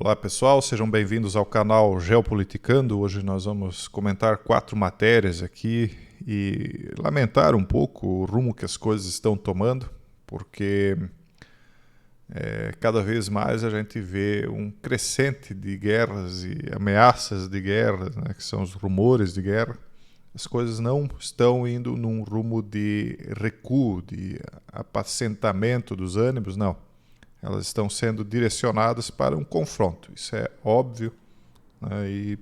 Olá pessoal, sejam bem-vindos ao canal Geopoliticando. Hoje nós vamos comentar 4 matérias aqui e lamentar um pouco o rumo que as coisas estão tomando, porque cada vez mais a gente vê um crescente de guerras e ameaças de guerra, né, que são os rumores de guerra. As coisas não estão indo num rumo de recuo, de apacentamento dos ânimos, não. Elas estão sendo direcionadas para um confronto. Isso é óbvio, né? E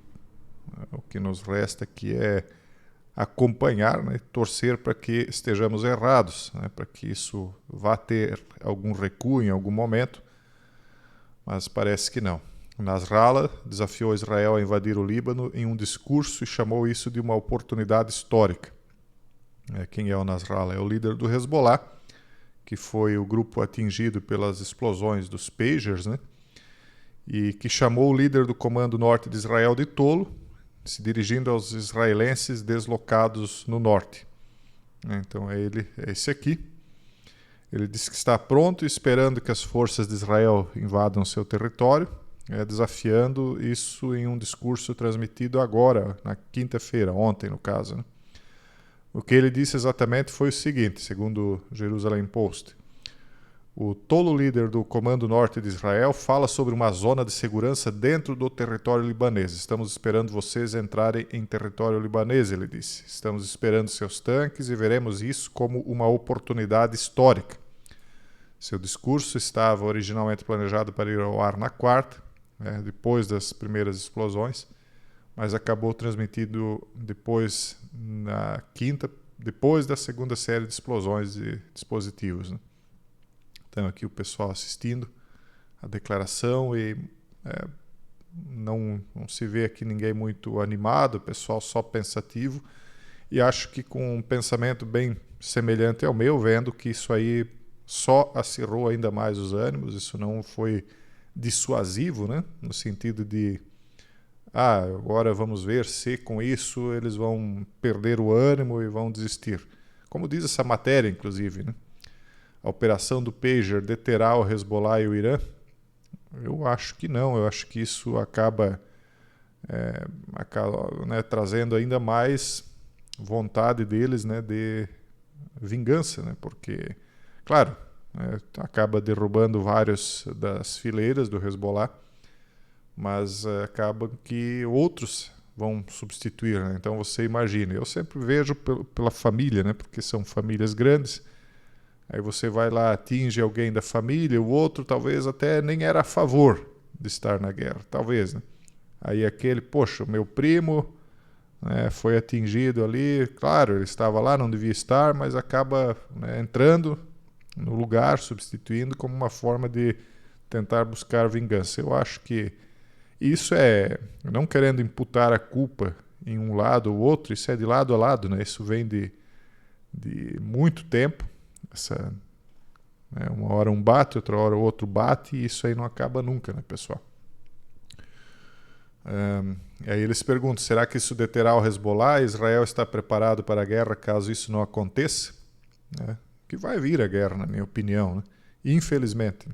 o que nos resta aqui é acompanhar, né? Torcer para que estejamos errados, né? Para que isso vá ter algum recuo em algum momento, mas parece que não. Nasrallah desafiou Israel a invadir o Líbano em um discurso e chamou isso de uma oportunidade histórica. Quem é o Nasrallah? É o líder do Hezbollah, que foi o grupo atingido pelas explosões dos pagers, né? E que chamou o líder do Comando Norte de Israel de tolo, se dirigindo aos israelenses deslocados no norte. Então é esse aqui. Ele disse que está pronto, esperando que as forças de Israel invadam seu território, desafiando isso em um discurso transmitido agora, na quinta-feira, ontem no caso, né? O que ele disse exatamente foi o seguinte, segundo o Jerusalem Post. O tolo líder do Comando Norte de Israel fala sobre uma zona de segurança dentro do território libanês. Estamos esperando vocês entrarem em território libanês, ele disse. Estamos esperando seus tanques e veremos isso como uma oportunidade histórica. Seu discurso estava originalmente planejado para ir ao ar na quarta, depois das primeiras explosões, mas acabou transmitido depois, na quinta, depois da segunda série de explosões de dispositivos, né? Então aqui o pessoal assistindo a declaração e não se vê aqui ninguém muito animado, o pessoal só pensativo, e acho que com um pensamento bem semelhante ao meu, vendo que isso aí só acirrou ainda mais os ânimos, isso não foi dissuasivo, né? No sentido de agora vamos ver se com isso eles vão perder o ânimo e vão desistir. Como diz essa matéria, inclusive, né? A operação do Pager deterá o Hezbollah e o Irã? Eu acho que não. Eu acho que isso acaba né, trazendo ainda mais vontade deles, né, de vingança, né? Porque, claro, acaba derrubando vários das fileiras do Hezbollah, mas acaba que outros vão substituir, né? Então você imagina, eu sempre vejo pela família, né? Porque são famílias grandes, aí você vai lá, atinge alguém da família, o outro talvez até nem era a favor de estar na guerra, talvez, né? Aí aquele, poxa, meu primo, né, foi atingido ali, claro, ele estava lá, não devia estar, mas acaba, né, entrando no lugar, substituindo como uma forma de tentar buscar vingança. Eu acho que isso não querendo imputar a culpa em um lado ou outro, isso é de lado a lado, né? Isso vem de muito tempo. Uma hora um bate, outra hora o outro bate, e isso aí não acaba nunca, né, pessoal? Aí eles perguntam, será que isso deterá o Hezbollah? Israel está preparado para a guerra caso isso não aconteça? Que vai vir a guerra, na minha opinião, né? Infelizmente.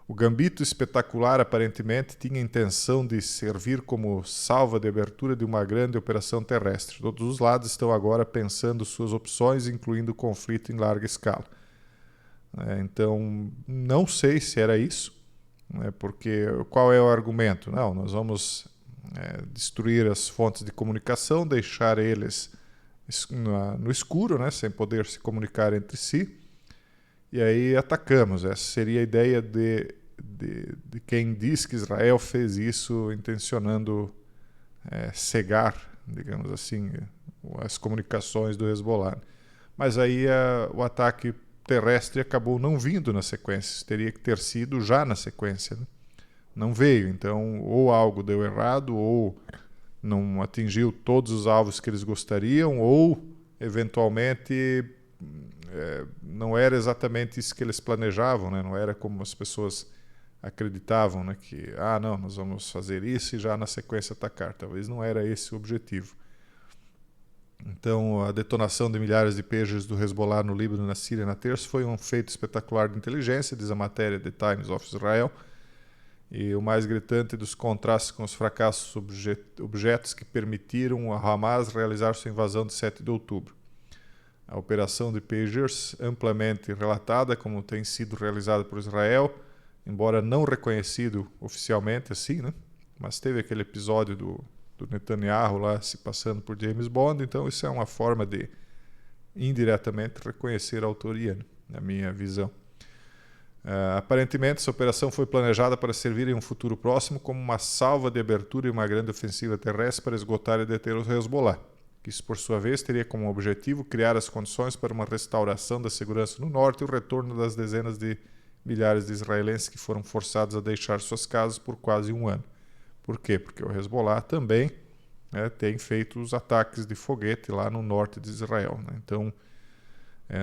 O gambito espetacular, aparentemente, tinha a intenção de servir como salva de abertura de uma grande operação terrestre. Todos os lados estão agora pensando suas opções, incluindo o conflito em larga escala. Então, não sei se era isso, porque qual é o argumento? Não, nós vamos destruir as fontes de comunicação, deixar eles no escuro, né, sem poder se comunicar entre si, e aí atacamos. Essa seria a ideia de quem diz que Israel fez isso intencionando cegar, digamos assim, as comunicações do Hezbollah. Mas aí o ataque terrestre acabou não vindo na sequência, teria que ter sido já na sequência, né? Não veio, então ou algo deu errado, ou não atingiu todos os alvos que eles gostariam, ou eventualmente não era exatamente isso que eles planejavam, né? Não era como as pessoas acreditavam, né? Que não, nós vamos fazer isso e já na sequência atacar. Talvez não era esse o objetivo. Então, a detonação de milhares de pagers do Hezbollah no Líbano e na Síria na terça foi um feito espetacular de inteligência, diz a matéria The Times of Israel. e o mais gritante dos contrastes com os fracassos objetos que permitiram a Hamas realizar sua invasão de 7 de outubro. A operação de Pagers, amplamente relatada como tem sido realizada por Israel, embora não reconhecido oficialmente assim, né? Mas teve aquele episódio do Netanyahu lá se passando por James Bond, então isso é uma forma de indiretamente reconhecer a autoria, né? Na minha visão. Aparentemente, essa operação foi planejada para servir em um futuro próximo como uma salva de abertura e uma grande ofensiva terrestre para esgotar e deter os Hezbollah, que isso, por sua vez, teria como objetivo criar as condições para uma restauração da segurança no norte e o retorno das dezenas de milhares de israelenses que foram forçados a deixar suas casas por quase um ano. Por quê? Porque o Hezbollah também tem feito os ataques de foguete lá no norte de Israel, né? Então,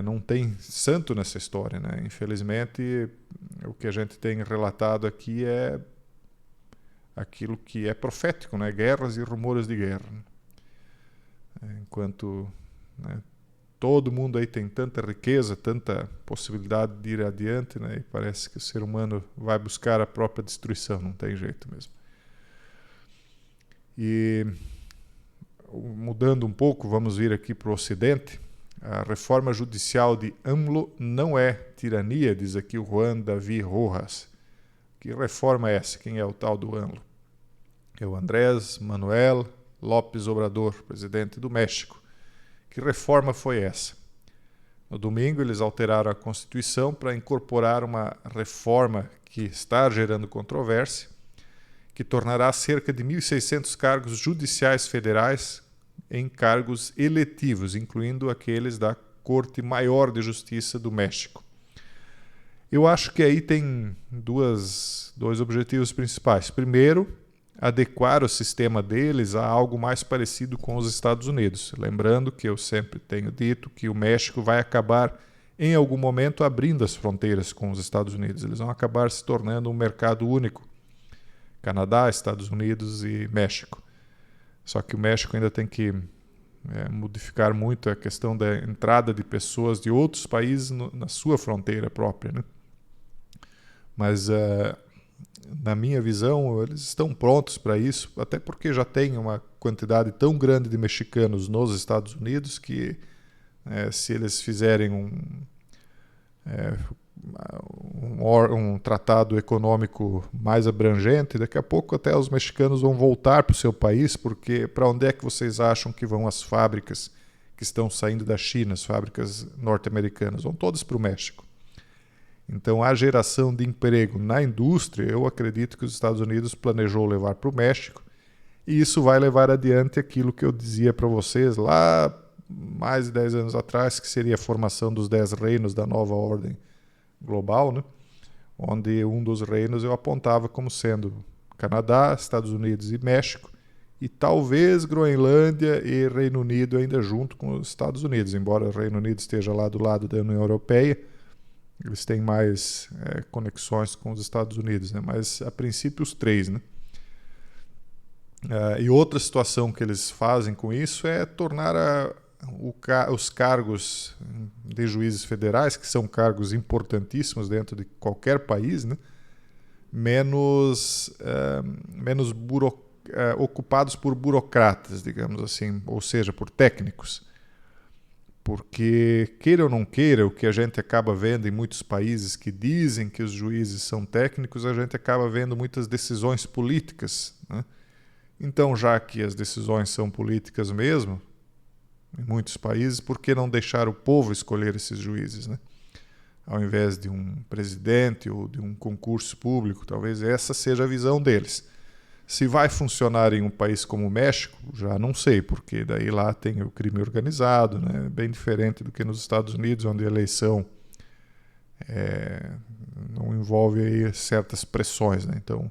não tem santo nessa história, né? Infelizmente, o que a gente tem relatado aqui é aquilo que é profético, né? Guerras e rumores de guerra. Enquanto, né, todo mundo aí tem tanta riqueza, tanta possibilidade de ir adiante, né? E parece que o ser humano vai buscar a própria destruição, não tem jeito mesmo. E mudando um pouco, vamos vir aqui para o Ocidente. A reforma judicial de AMLO não é tirania, diz aqui o Juan David Rojas. Que reforma é essa? Quem é o tal do AMLO? É o Andrés Manuel López Obrador, presidente do México. Que reforma foi essa? No domingo, eles alteraram a Constituição para incorporar uma reforma que está gerando controvérsia, que tornará cerca de 1.600 cargos judiciais federais em cargos eletivos, incluindo aqueles da Corte Maior de Justiça do México. Eu acho que aí tem dois objetivos principais. Primeiro, adequar o sistema deles a algo mais parecido com os Estados Unidos. Lembrando que eu sempre tenho dito que o México vai acabar, em algum momento, abrindo as fronteiras com os Estados Unidos. Eles vão acabar se tornando um mercado único. Canadá, Estados Unidos e México. Só que o México ainda tem que modificar muito a questão da entrada de pessoas de outros países na sua fronteira própria, né? Mas, na minha visão, eles estão prontos para isso, até porque já tem uma quantidade tão grande de mexicanos nos Estados Unidos que, se eles fizerem um tratado econômico mais abrangente, daqui a pouco até os mexicanos vão voltar para o seu país, porque para onde é que vocês acham que vão as fábricas que estão saindo da China, as fábricas norte-americanas? Vão todas para o México. Então, a geração de emprego na indústria, eu acredito que os Estados Unidos planejou levar para o México, e isso vai levar adiante aquilo que eu dizia para vocês lá mais de 10 anos atrás, que seria a formação dos 10 reinos da nova ordem global, né? Onde um dos reinos eu apontava como sendo Canadá, Estados Unidos e México, e talvez Groenlândia e Reino Unido ainda junto com os Estados Unidos, embora o Reino Unido esteja lá do lado da União Europeia, eles têm mais conexões com os Estados Unidos, né? Mas a princípio os três, né? E outra situação que eles fazem com isso é tornar os cargos de juízes federais, que são cargos importantíssimos dentro de qualquer país, né? menos ocupados por burocratas, digamos assim, ou seja, por técnicos. Porque, queira ou não queira, o que a gente acaba vendo em muitos países que dizem que os juízes são técnicos, a gente acaba vendo muitas decisões políticas, né? Então, já que as decisões são políticas mesmo, em muitos países, por que não deixar o povo escolher esses juízes, né? Ao invés de um presidente ou de um concurso público? Talvez essa seja a visão deles. Se vai funcionar em um país como o México, já não sei, porque daí lá tem o crime organizado, né? Bem diferente do que nos Estados Unidos, onde a eleição não envolve aí certas pressões, né? Então,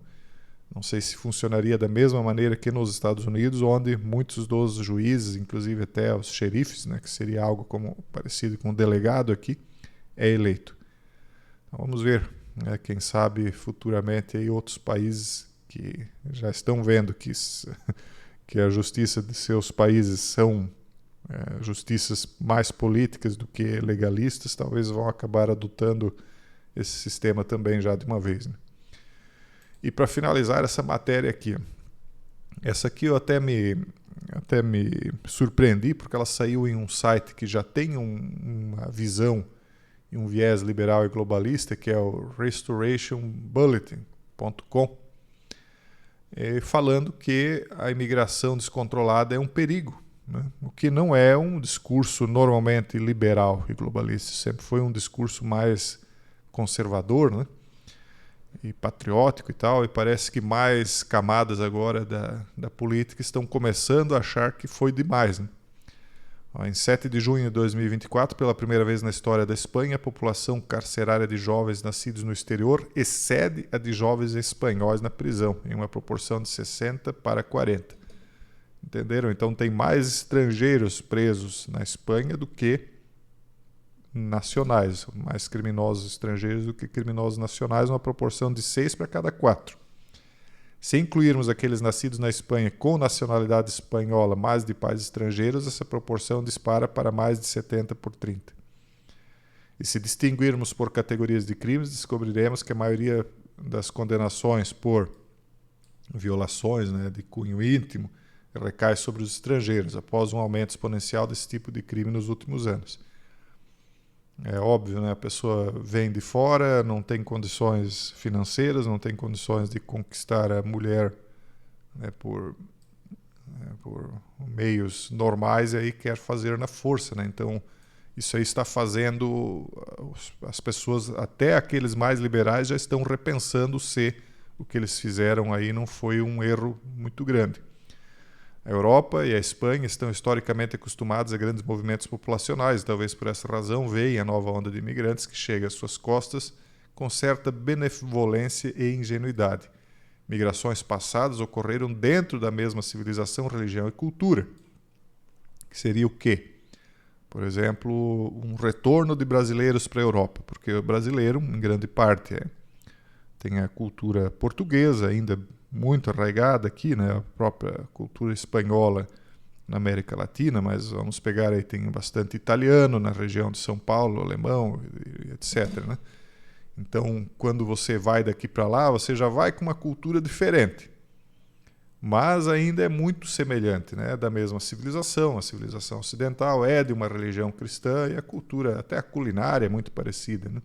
não sei se funcionaria da mesma maneira que nos Estados Unidos, onde muitos dos juízes, inclusive até os xerifes, né, que seria algo como parecido com um delegado aqui, é eleito. Então, vamos ver, né, quem sabe futuramente aí outros países que já estão vendo que a justiça de seus países são justiças mais políticas do que legalistas, talvez vão acabar adotando esse sistema também já de uma vez, né? E para finalizar essa matéria aqui, essa aqui eu até me surpreendi, porque ela saiu em um site que já tem uma visão e um viés liberal e globalista, que é o restorationbulletin.com, falando que a imigração descontrolada é um perigo, né? O que não é um discurso normalmente liberal e globalista, sempre foi um discurso mais conservador, né? E patriótico e tal, e parece que mais camadas agora da política estão começando a achar que foi demais, né? Em 7 de junho de 2024, pela primeira vez na história da Espanha, a população carcerária de jovens nascidos no exterior excede a de jovens espanhóis na prisão, em uma proporção de 60 para 40. Entenderam? Então tem mais estrangeiros presos na Espanha do que nacionais, mais criminosos estrangeiros do que criminosos nacionais, uma proporção de 6 para cada 4. Se incluirmos aqueles nascidos na Espanha com nacionalidade espanhola, mas de pais estrangeiros, essa proporção dispara para mais de 70 por 30. E se distinguirmos por categorias de crimes, descobriremos que a maioria das condenações por violações, né, de cunho íntimo recai sobre os estrangeiros, após um aumento exponencial desse tipo de crime nos últimos anos. É óbvio, né? A pessoa vem de fora, não tem condições financeiras, não tem condições de conquistar a mulher, né, por meios normais, e aí quer fazer na força, né? Então, isso aí está fazendo as pessoas, até aqueles mais liberais, já estão repensando se o que eles fizeram aí não foi um erro muito grande. A Europa e a Espanha estão historicamente acostumados a grandes movimentos populacionais, talvez por essa razão veem a nova onda de imigrantes que chega às suas costas com certa benevolência e ingenuidade. Migrações passadas ocorreram dentro da mesma civilização, religião e cultura. Que seria o quê? Por exemplo, um retorno de brasileiros para a Europa, porque o brasileiro, em grande parte, tem a cultura portuguesa ainda muito arraigada aqui, né? A própria cultura espanhola na América Latina, mas vamos pegar aí, tem bastante italiano na região de São Paulo, alemão, etc, né? Então, quando você vai daqui para lá, você já vai com uma cultura diferente, mas ainda é muito semelhante, né? Da mesma civilização, a civilização ocidental é de uma religião cristã e a cultura, até a culinária, é muito parecida, né?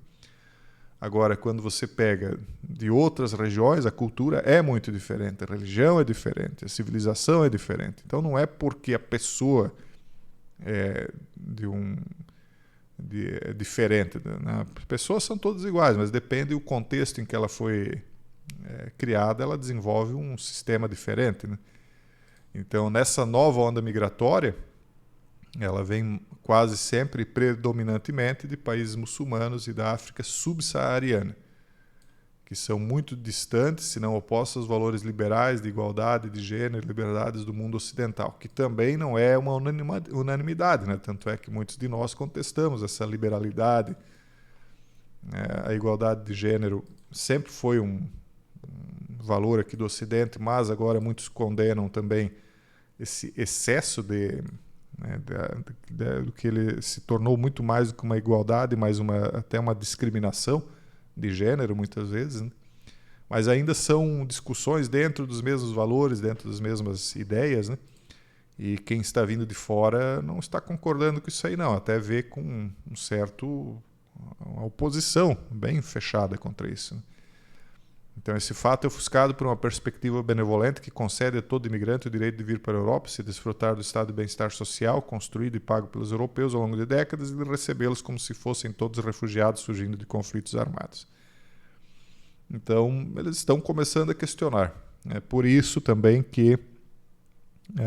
Agora, quando você pega de outras regiões, a cultura é muito diferente, a religião é diferente, a civilização é diferente. Então não é porque a pessoa é diferente, né? As pessoas são todas iguais, mas depende do contexto em que ela foi criada, ela desenvolve um sistema diferente, né? Então, nessa nova onda migratória, ela vem quase sempre predominantemente de países muçulmanos e da África subsaariana, que são muito distantes, se não opostos aos valores liberais de igualdade de gênero e liberdades do mundo ocidental, que também não é uma unanimidade, né? Tanto é que muitos de nós contestamos essa liberalidade. A igualdade de gênero sempre foi um valor aqui do Ocidente, mas agora muitos condenam também esse excesso do que ele se tornou muito mais do que uma igualdade, mas até uma discriminação de gênero, muitas vezes, né? Mas ainda são discussões dentro dos mesmos valores, dentro das mesmas ideias, né? E quem está vindo de fora não está concordando com isso aí, não. Até vê com uma oposição bem fechada contra isso, né? Então, esse fato é ofuscado por uma perspectiva benevolente que concede a todo imigrante o direito de vir para a Europa, se desfrutar do estado de bem-estar social construído e pago pelos europeus ao longo de décadas e de recebê-los como se fossem todos refugiados fugindo de conflitos armados. Então, eles estão começando a questionar. É por isso também que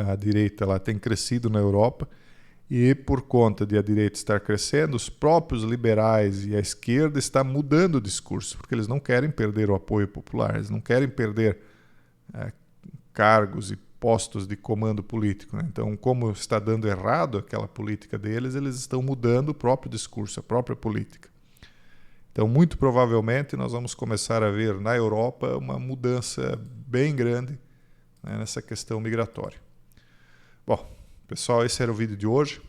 a direita ela tem crescido na Europa, e por conta de a direita estar crescendo, os próprios liberais e a esquerda estão mudando o discurso, porque eles não querem perder o apoio popular, eles não querem perder cargos e postos de comando político, né? Então, como está dando errado aquela política deles, eles estão mudando o próprio discurso, a própria política. Então, muito provavelmente, nós vamos começar a ver na Europa uma mudança bem grande, né, nessa questão migratória. Bom, pessoal, esse era o vídeo de hoje.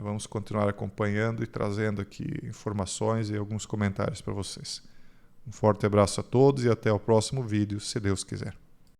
Vamos continuar acompanhando e trazendo aqui informações e alguns comentários para vocês. Um forte abraço a todos e até o próximo vídeo, se Deus quiser.